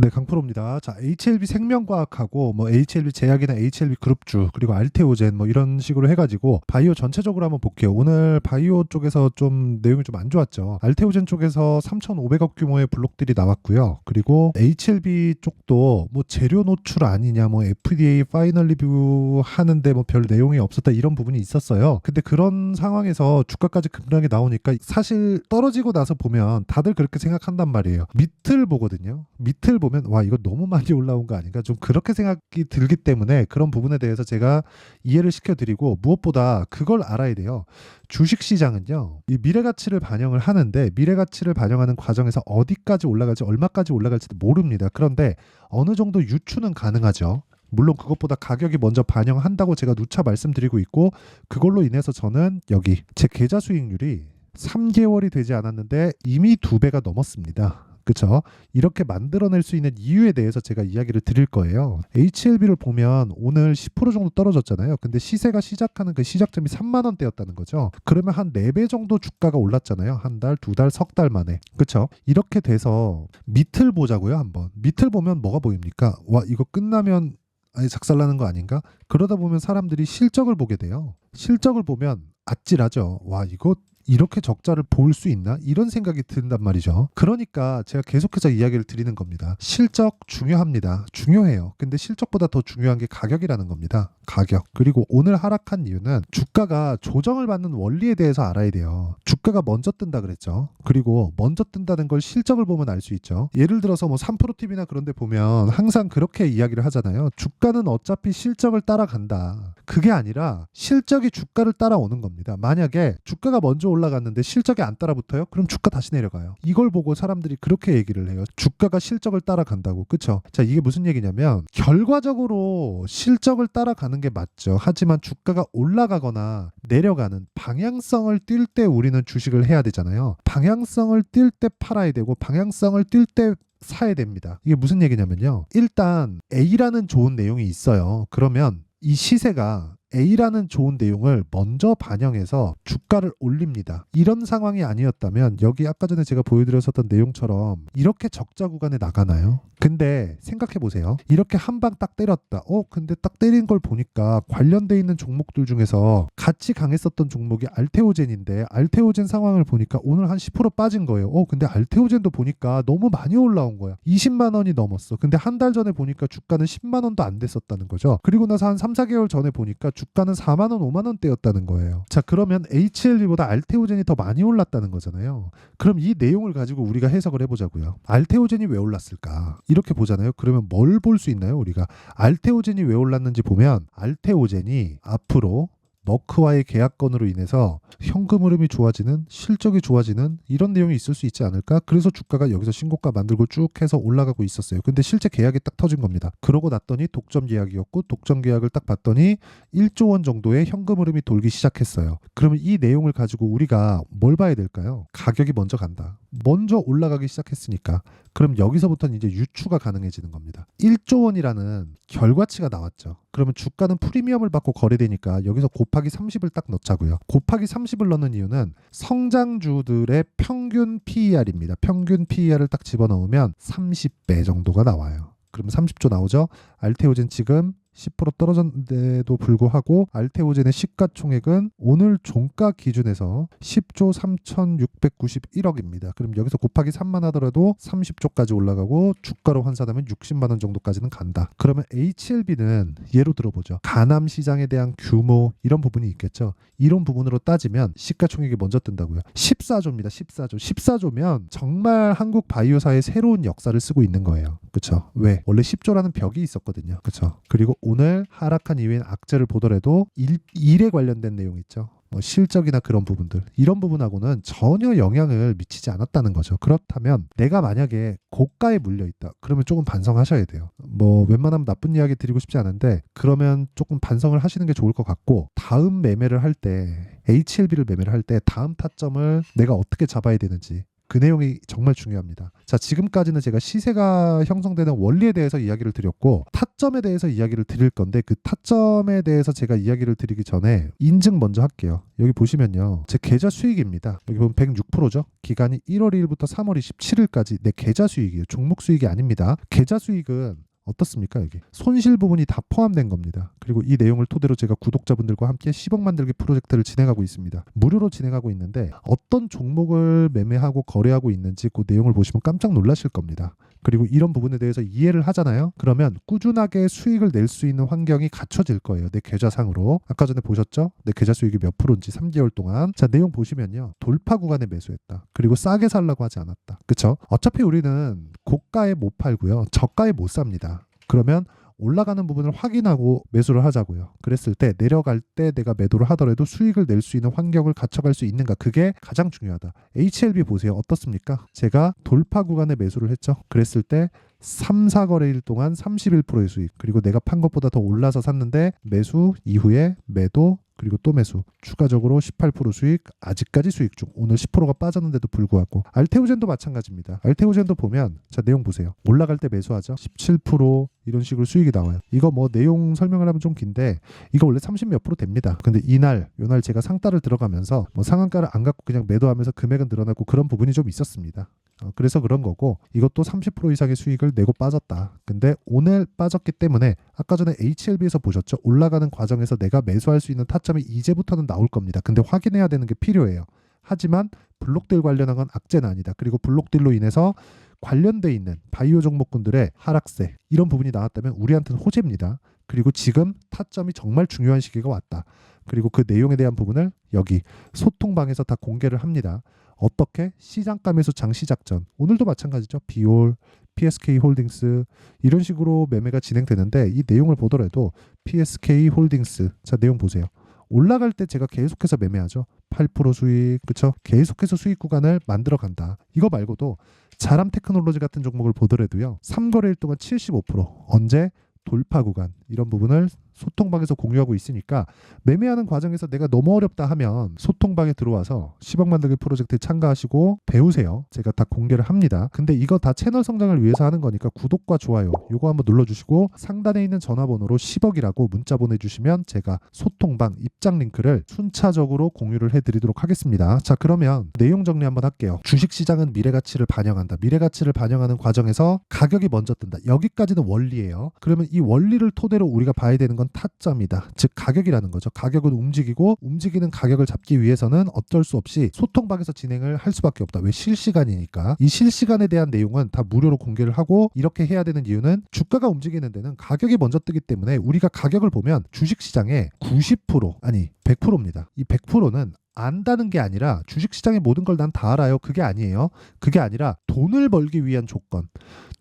네, 강프로입니다. 자, HLB 생명과학하고 뭐 HLB 제약이나 HLB 그룹주 그리고 알테오젠 뭐 이런 식으로 해가지고 바이오 전체적으로 한번 볼게요. 오늘 바이오 쪽에서 좀 내용이 좀 안 좋았죠. 알테오젠 쪽에서 3,500억 규모의 블록들이 나왔고요. 그리고 HLB 쪽도 뭐 재료 노출 아니냐, 뭐 FDA 파이널 리뷰 하는데 뭐 별 내용이 없었다 이런 부분이 있었어요. 근데 그런 상황에서 주가까지 급락이 나오니까 사실 떨어지고 나서 보면 다들 그렇게 생각한단 말이에요. 밑을 보거든요. 밑을 보면 와, 이거 너무 많이 올라온 거 아닌가, 좀 그렇게 생각이 들기 때문에 그런 부분에 대해서 제가 이해를 시켜드리고, 무엇보다 그걸 알아야 돼요. 주식시장은요, 이 미래가치를 반영을 하는데 미래가치를 반영하는 과정에서 어디까지 올라갈지 얼마까지 올라갈지도 모릅니다. 그런데 어느 정도 유추는 가능하죠. 물론 그것보다 가격이 먼저 반영한다고 제가 누차 말씀드리고 있고, 그걸로 인해서 저는 여기 제 계좌 수익률이 3개월이 되지 않았는데 이미 2배가 넘었습니다. 그쵸? 이렇게 만들어낼 수 있는 이유에 대해서 제가 이야기를 드릴 거예요. HLB를 보면 오늘 10% 정도 떨어졌잖아요. 근데 시세가 시작하는 그 시작점이 3만 원대였다는 거죠. 그러면 한 4배 정도 주가가 올랐잖아요. 한 달, 2달, 석 달 만에. 그쵸? 이렇게 돼서 밑을 보자고요, 한번. 밑을 보면 뭐가 보입니까? 와, 이거 끝나면 아예 작살나는 거 아닌가? 그러다 보면 사람들이 실적을 보게 돼요. 실적을 보면 아찔하죠. 와, 이거 이렇게 적자를 볼 수 있나? 이런 생각이 든단 말이죠. 그러니까 제가 계속해서 이야기를 드리는 겁니다. 실적 중요합니다. 중요해요. 근데 실적보다 더 중요한 게 가격이라는 겁니다. 가격. 그리고 오늘 하락한 이유는 주가가 조정을 받는 원리에 대해서 알아야 돼요. 주가가 먼저 뜬다 그랬죠. 그리고 먼저 뜬다는 걸 실적을 보면 알 수 있죠. 예를 들어서 뭐 3프로TV나 그런 데 보면 항상 그렇게 이야기를 하잖아요. 주가는 어차피 실적을 따라간다. 그게 아니라 실적이 주가를 따라오는 겁니다. 만약에 주가가 먼저 올라갔는데 실적이 안 따라붙어요? 그럼 주가 다시 내려가요. 이걸 보고 사람들이 그렇게 얘기를 해요. 주가가 실적을 따라간다고. 그쵸? 자, 이게 무슨 얘기냐면 결과적으로 실적을 따라가는 게 맞죠. 하지만 주가가 올라가거나 내려가는 방향성을 띌 때 우리는 주식을 해야 되잖아요. 방향성을 띌 때 팔아야 되고 방향성을 띌 때 사야 됩니다. 이게 무슨 얘기냐면요. 일단 A라는 좋은 내용이 있어요. 그러면 이 시세가 A라는 좋은 내용을 먼저 반영해서 주가를 올립니다. 이런 상황이 아니었다면 여기 아까 전에 제가 보여드렸었던 내용처럼 이렇게 적자 구간에 나가나요? 근데 생각해 보세요. 이렇게 한 방 딱 때렸다. 근데 딱 때린 걸 보니까 관련돼 있는 종목들 중에서 같이 강했었던 종목이 알테오젠인데 알테오젠 상황을 보니까 오늘 한 10% 빠진 거예요. 근데 알테오젠도 보니까 너무 많이 올라온 거야. 20만 원이 넘었어. 근데 한 달 전에 보니까 주가는 10만 원도 안 됐었다는 거죠. 그리고 나서 한 3, 4개월 전에 보니까 주가는 4만 원, 5만 원대였다는 거예요. 자, 그러면 HLB보다 알테오젠이 더 많이 올랐다는 거잖아요. 그럼 이 내용을 가지고 우리가 해석을 해보자고요. 알테오젠이 왜 올랐을까? 이렇게 보잖아요. 그러면 뭘 볼 수 있나요? 우리가 알테오젠이 왜 올랐는지 보면 알테오젠이 앞으로 머크와의 계약건으로 인해서 현금 흐름이 좋아지는, 실적이 좋아지는 이런 내용이 있을 수 있지 않을까? 그래서 주가가 여기서 신고가 만들고 쭉 해서 올라가고 있었어요. 근데 실제 계약이 딱 터진 겁니다. 그러고 났더니 독점 계약이었고 독점 계약을 딱 봤더니 1조 원 정도의 현금 흐름이 돌기 시작했어요. 그러면 이 내용을 가지고 우리가 뭘 봐야 될까요? 가격이 먼저 간다. 먼저 올라가기 시작했으니까 그럼 여기서부터는 이제 유추가 가능해지는 겁니다. 1조 원이라는 결과치가 나왔죠. 그러면 주가는 프리미엄을 받고 거래되니까 여기서 곱하기 30을 딱 넣자고요. 곱하기 30을 넣는 이유는 성장주들의 평균 PER입니다. 평균 PER을 딱 집어넣으면 30배 정도가 나와요. 그러면 30조 나오죠. 알테오젠 지금 10% 떨어졌는데도 불구하고 알테오젠의 시가총액은 오늘 종가 기준에서 10조 3,691억입니다. 그럼 여기서 곱하기 3만 하더라도 30조까지 올라가고 주가로 환산하면 60만 원 정도까지는 간다. 그러면 HLB는 예로 들어보죠. 가남 시장에 대한 규모 이런 부분이 있겠죠. 이런 부분으로 따지면 시가총액이 먼저 뜬다고요. 14조입니다. 14조. 14조면 정말 한국 바이오사의 새로운 역사를 쓰고 있는 거예요. 그렇죠? 왜? 원래 10조라는 벽이 있었거든요. 그렇죠? 그리고 오늘 하락한 이후엔 악재를 보더라도 일에 관련된 내용 있죠. 뭐 실적이나 그런 부분들, 이런 부분하고는 전혀 영향을 미치지 않았다는 거죠. 그렇다면 내가 만약에 고가에 물려 있다. 그러면 조금 반성하셔야 돼요. 뭐 웬만하면 나쁜 이야기 드리고 싶지 않은데 그러면 조금 반성을 하시는 게 좋을 것 같고, 다음 매매를 할 때 HLB를 매매를 할 때 다음 타점을 내가 어떻게 잡아야 되는지 그 내용이 정말 중요합니다. 자, 지금까지는 제가 시세가 형성되는 원리에 대해서 이야기를 드렸고 타점에 대해서 이야기를 드릴 건데 그 타점에 대해서 제가 이야기를 드리기 전에 인증 먼저 할게요. 여기 보시면요. 제 계좌 수익입니다. 여기 보면 106%죠. 기간이 1월 1일부터 3월 27일까지 내 계좌 수익이에요. 종목 수익이 아닙니다. 계좌 수익은 어떻습니까? 여기 손실 부분이 다 포함된 겁니다. 그리고 이 내용을 토대로 제가 구독자분들과 함께 10억 만들기 프로젝트를 진행하고 있습니다. 무료로 진행하고 있는데 어떤 종목을 매매하고 거래하고 있는지 그 내용을 보시면 깜짝 놀라실 겁니다. 그리고 이런 부분에 대해서 이해를 하잖아요. 그러면 꾸준하게 수익을 낼 수 있는 환경이 갖춰질 거예요. 내 계좌상으로. 아까 전에 보셨죠? 내 계좌 수익이 몇 프로인지 3개월 동안. 자, 내용 보시면요. 돌파 구간에 매수했다. 그리고 싸게 살라고 하지 않았다. 그쵸? 어차피 우리는 고가에 못 팔고요. 저가에 못 삽니다. 그러면 올라가는 부분을 확인하고 매수를 하자고요. 그랬을 때 내려갈 때 내가 매도를 하더라도 수익을 낼 수 있는 환경을 갖춰갈 수 있는가, 그게 가장 중요하다. HLB 보세요. 어떻습니까? 제가 돌파 구간에 매수를 했죠. 그랬을 때 3, 4거래일 동안 31%의 수익, 그리고 내가 판 것보다 더 올라서 샀는데 매수 이후에 매도, 그리고 또 매수, 추가적으로 18% 수익, 아직까지 수익 중. 오늘 10%가 빠졌는데도 불구하고. 알테오젠도 마찬가지입니다. 알테오젠도 보면 자, 내용 보세요. 올라갈 때 매수하죠. 17% 이런 식으로 수익이 나와요. 이거 뭐 내용 설명을 하면 좀 긴데 이거 원래 30 몇 프로 됩니다. 근데 이날 요날 제가 상따를 들어가면서 뭐 상한가를 안 갖고 그냥 매도하면서 금액은 늘어나고 그런 부분이 좀 있었습니다. 그래서 그런 거고, 이것도 30% 이상의 수익을 내고 빠졌다. 근데 오늘 빠졌기 때문에 아까 전에 HLB에서 보셨죠? 올라가는 과정에서 내가 매수할 수 있는 타점이 이제부터는 나올 겁니다. 근데 확인해야 되는 게 필요해요. 하지만 블록딜 관련한 건 악재는 아니다. 그리고 블록딜로 인해서 관련돼 있는 바이오 종목군들의 하락세, 이런 부분이 나왔다면 우리한테는 호재입니다. 그리고 지금 타점이 정말 중요한 시기가 왔다. 그리고 그 내용에 대한 부분을 여기 소통방에서 다 공개를 합니다. 어떻게? 시장가 매수 장 시작 전. 오늘도 마찬가지죠. 비올, PSK 홀딩스 이런 식으로 매매가 진행되는데 이 내용을 보더라도 PSK 홀딩스, 자, 내용 보세요. 올라갈 때 제가 계속해서 매매하죠. 8% 수익, 그쵸? 계속해서 수익 구간을 만들어 간다. 이거 말고도 자람 테크놀로지 같은 종목을 보더라도요. 3거래일 동안 75%, 언제? 돌파 구간, 이런 부분을 소통방에서 공유하고 있으니까 매매하는 과정에서 내가 너무 어렵다 하면 소통방에 들어와서 10억 만들기 프로젝트에 참가하시고 배우세요. 제가 다 공개를 합니다. 근데 이거 다 채널 성장을 위해서 하는 거니까 구독과 좋아요 요거 한번 눌러주시고 상단에 있는 전화번호로 10억이라고 문자 보내주시면 제가 소통방 입장 링크를 순차적으로 공유를 해드리도록 하겠습니다. 자, 그러면 내용 정리 한번 할게요. 주식시장은 미래가치를 반영한다. 미래가치를 반영하는 과정에서 가격이 먼저 뜬다. 여기까지는 원리예요. 그러면 이 원리를 토대로 우리가 봐야 되는 건 타점이다. 즉 가격이라는 거죠. 가격은 움직이고 움직이는 가격을 잡기 위해서는 어쩔 수 없이 소통방에서 진행을 할 수밖에 없다. 왜? 실시간이니까. 이 실시간에 대한 내용은 다 무료로 공개를 하고, 이렇게 해야 되는 이유는 주가가 움직이는 데는 가격이 먼저 뜨기 때문에 우리가 가격을 보면 주식시장의 90% 아니 100%입니다. 이 100%는 안다는 게 아니라 주식시장의 모든 걸 난 다 알아요. 그게 아니에요. 그게 아니라 돈을 벌기 위한 조건.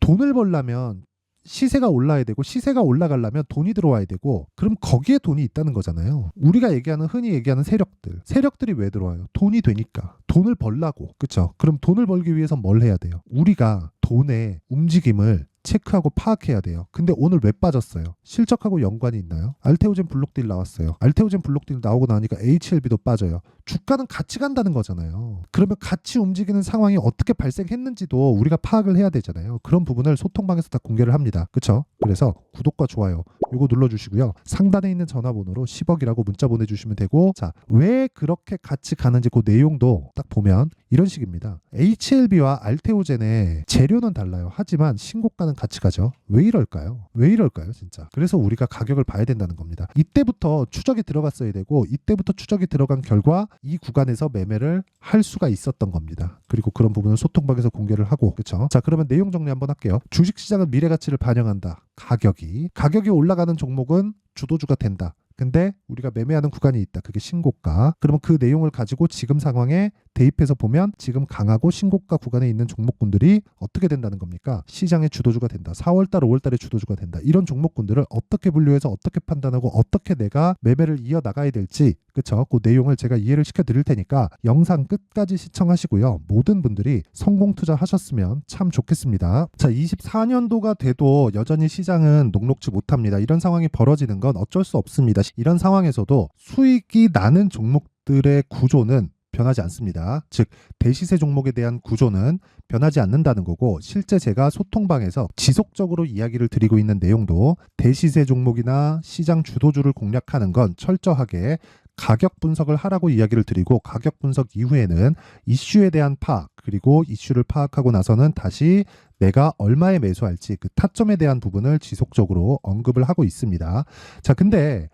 돈을 벌려면 시세가 올라야 되고, 시세가 올라가려면 돈이 들어와야 되고, 그럼 거기에 돈이 있다는 거잖아요. 우리가 흔히 얘기하는 세력들이 왜 들어와요? 돈이 되니까. 돈을 벌라고. 그쵸? 그럼 돈을 벌기 위해서 뭘 해야 돼요? 우리가 돈의 움직임을 체크하고 파악해야 돼요. 근데 오늘 왜 빠졌어요? 실적하고 연관이 있나요? 알테오젠 블록딜 나왔어요. 알테오젠 블록딜 나오고 나니까 HLB도 빠져요. 주가는 같이 간다는 거잖아요. 그러면 같이 움직이는 상황이 어떻게 발생했는지도 우리가 파악을 해야 되잖아요. 그런 부분을 소통방에서 다 공개를 합니다. 그쵸? 그래서 구독과 좋아요 요거 눌러주시고요. 상단에 있는 전화번호로 10억이라고 문자 보내주시면 되고, 자, 왜 그렇게 같이 가는지 그 내용도 딱 보면 이런 식입니다. HLB와 알테오젠의 재료는 달라요. 하지만 신고가는 같이 가죠. 왜 이럴까요? 왜 이럴까요, 진짜? 그래서 우리가 가격을 봐야 된다는 겁니다. 이때부터 추적이 들어갔어야 되고, 이때부터 추적이 들어간 결과 이 구간에서 매매를 할 수가 있었던 겁니다. 그리고 그런 부분은 소통방에서 공개를 하고, 그렇죠? 자, 그러면 내용 정리 한번 할게요. 주식시장은 미래가치를 반영한다. 가격이 올라가는 종목은 주도주가 된다. 근데 우리가 매매하는 구간이 있다. 그게 신고가. 그러면 그 내용을 가지고 지금 상황에 대입해서 보면 지금 강하고 신고가 구간에 있는 종목군들이 어떻게 된다는 겁니까? 시장의 주도주가 된다. 4월달, 5월달에 주도주가 된다. 이런 종목군들을 어떻게 분류해서 어떻게 판단하고 어떻게 내가 매매를 이어나가야 될지, 그쵸? 그 내용을 제가 이해를 시켜드릴 테니까 영상 끝까지 시청하시고요. 모든 분들이 성공 투자하셨으면 참 좋겠습니다. 자, 24년도가 돼도 여전히 시장은 녹록지 못합니다. 이런 상황이 벌어지는 건 어쩔 수 없습니다. 이런 상황에서도 수익이 나는 종목들의 구조는 변하지 않습니다. 즉 대시세 종목에 대한 구조는 변하지 않는다는 거고, 실제 제가 소통방에서 지속적으로 이야기를 드리고 있는 내용도 대시세 종목이나 시장 주도주를 공략하는 건 철저하게 가격 분석을 하라고 이야기를 드리고, 가격 분석 이후에는 이슈에 대한 파악, 그리고 이슈를 파악하고 나서는 다시 내가 얼마에 매수할지 그 타점에 대한 부분을 지속적으로 언급을 하고 있습니다. 자, 근데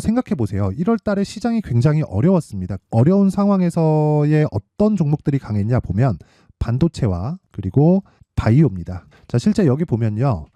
생각해 보세요. 1월 달에 시장이 굉장히 어려웠습니다. 어려운 상황에서의 어떤 종목들이 강했냐 보면 반도체와 그리고 바이오입니다. 자, 실제 여기 보면요.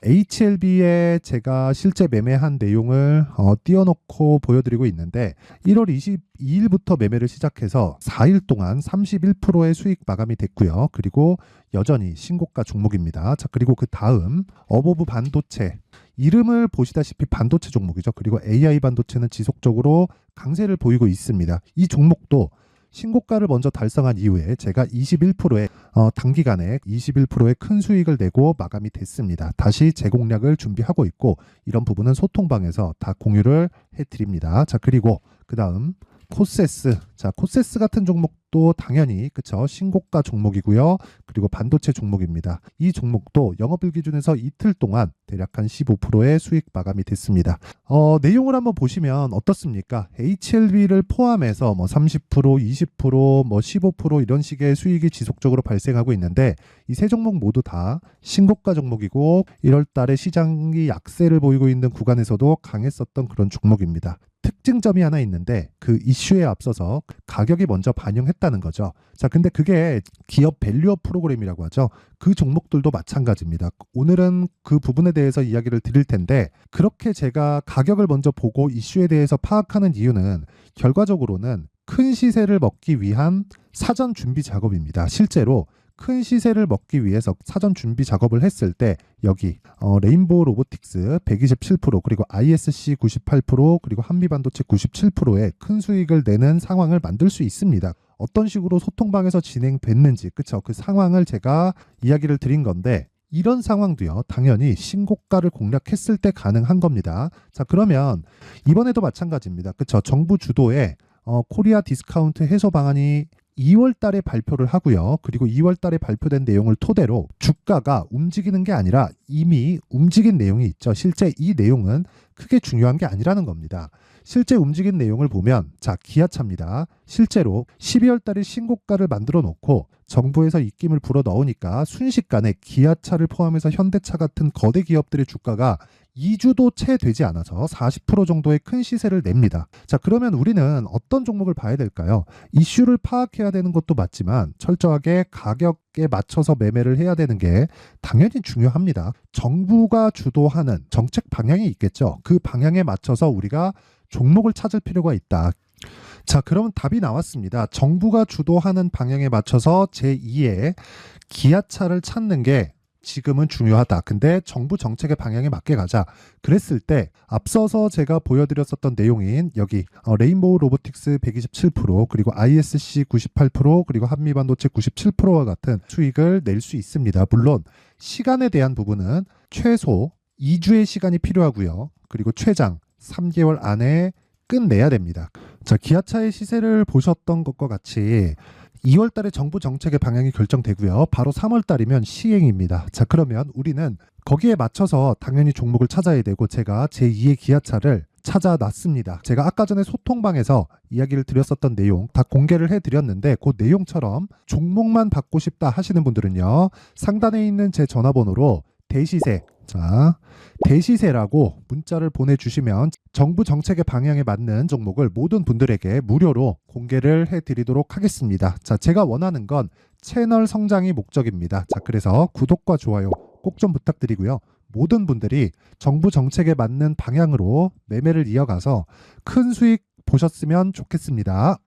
HLB에 제가 실제 매매한 내용을 띄워놓고 보여드리고 있는데, 1월 22일부터 매매를 시작해서 4일 동안 31%의 수익 마감이 됐고요. 그리고 여전히 신고가 종목입니다. 자, 그리고 그 다음 어보브 반도체, 이름을 보시다시피 반도체 종목이죠. 그리고 AI 반도체는 지속적으로 강세를 보이고 있습니다. 이 종목도 신고가를 먼저 달성한 이후에 제가 21%의 단기간에 21%의 큰 수익을 내고 마감이 됐습니다. 다시 재공략을 준비하고 있고, 이런 부분은 소통방에서 다 공유를 해드립니다. 자, 그리고 그 다음 코세스. 자, 코세스 같은 종목도 당연히 그쵸, 신고가 종목이고요. 그리고 반도체 종목입니다. 이 종목도 영업일 기준에서 이틀 동안 대략 한 15%의 수익 마감이 됐습니다. 내용을 한번 보시면 어떻습니까? HLB를 포함해서 뭐 30%, 20%, 뭐 15% 이런 식의 수익이 지속적으로 발생하고 있는데, 이 세 종목 모두 다 신고가 종목이고 1월 달에 시장이 약세를 보이고 있는 구간에서도 강했었던 그런 종목입니다. 특징점이 하나 있는데, 그 이슈에 앞서서 가격이 먼저 반영했다는 거죠. 자, 근데 그게 기업 밸류업 프로그램이라고 하죠. 그 종목들도 마찬가지입니다. 오늘은 그 부분에 대해서 이야기를 드릴 텐데, 그렇게 제가 가격을 먼저 보고 이슈에 대해서 파악하는 이유는 결과적으로는 큰 시세를 먹기 위한 사전 준비 작업입니다. 실제로 큰 시세를 먹기 위해서 사전 준비 작업을 했을 때 여기 레인보우 로보틱스 127%, 그리고 ISC 98%, 그리고 한미반도체 97%의 큰 수익을 내는 상황을 만들 수 있습니다. 어떤 식으로 소통방에서 진행됐는지, 그쵸? 그 상황을 제가 이야기를 드린 건데, 이런 상황도요, 당연히 신고가를 공략했을 때 가능한 겁니다. 자, 그러면 이번에도 마찬가지입니다. 그쵸? 정부 주도의 코리아 디스카운트 해소 방안이 2월 달에 발표를 하고요. 그리고 2월 달에 발표된 내용을 토대로 주가가 움직이는 게 아니라 이미 움직인 내용이 있죠. 실제 이 내용은 크게 중요한 게 아니라는 겁니다. 실제 움직인 내용을 보면, 자, 기아차입니다. 실제로 12월 달에 신고가를 만들어 놓고 정부에서 입김을 불어 넣으니까 순식간에 기아차를 포함해서 현대차 같은 거대 기업들의 주가가 2주도 채 되지 않아서 40% 정도의 큰 시세를 냅니다. 자, 그러면 우리는 어떤 종목을 봐야 될까요? 이슈를 파악해야 되는 것도 맞지만 철저하게 가격에 맞춰서 매매를 해야 되는 게 당연히 중요합니다. 정부가 주도하는 정책 방향이 있겠죠. 그 방향에 맞춰서 우리가 종목을 찾을 필요가 있다. 자, 그러면 답이 나왔습니다. 정부가 주도하는 방향에 맞춰서 제2의 기아차를 찾는 게 지금은 중요하다. 근데 정부 정책의 방향에 맞게 가자. 그랬을 때 앞서서 제가 보여드렸었던 내용인 여기 레인보우 로보틱스 127%, 그리고 ISC 98%, 그리고 한미반도체 97%와 같은 수익을 낼 수 있습니다. 물론 시간에 대한 부분은 최소 2주의 시간이 필요하고요. 그리고 최장 3개월 안에 끝내야 됩니다. 자, 기아차의 시세를 보셨던 것과 같이 2월 달에 정부 정책의 방향이 결정되고요. 바로 3월 달이면 시행입니다. 자, 그러면 우리는 거기에 맞춰서 당연히 종목을 찾아야 되고, 제가 제2의 기아차를 찾아놨습니다. 제가 아까 전에 소통방에서 이야기를 드렸었던 내용 다 공개를 해드렸는데, 그 내용처럼 종목만 받고 싶다 하시는 분들은요, 상단에 있는 제 전화번호로 대시세, 자, 대시세라고 문자를 보내주시면 정부 정책의 방향에 맞는 종목을 모든 분들에게 무료로 공개를 해드리도록 하겠습니다. 자, 제가 원하는 건 채널 성장이 목적입니다. 자, 그래서 구독과 좋아요 꼭 좀 부탁드리고요. 모든 분들이 정부 정책에 맞는 방향으로 매매를 이어가서 큰 수익 보셨으면 좋겠습니다.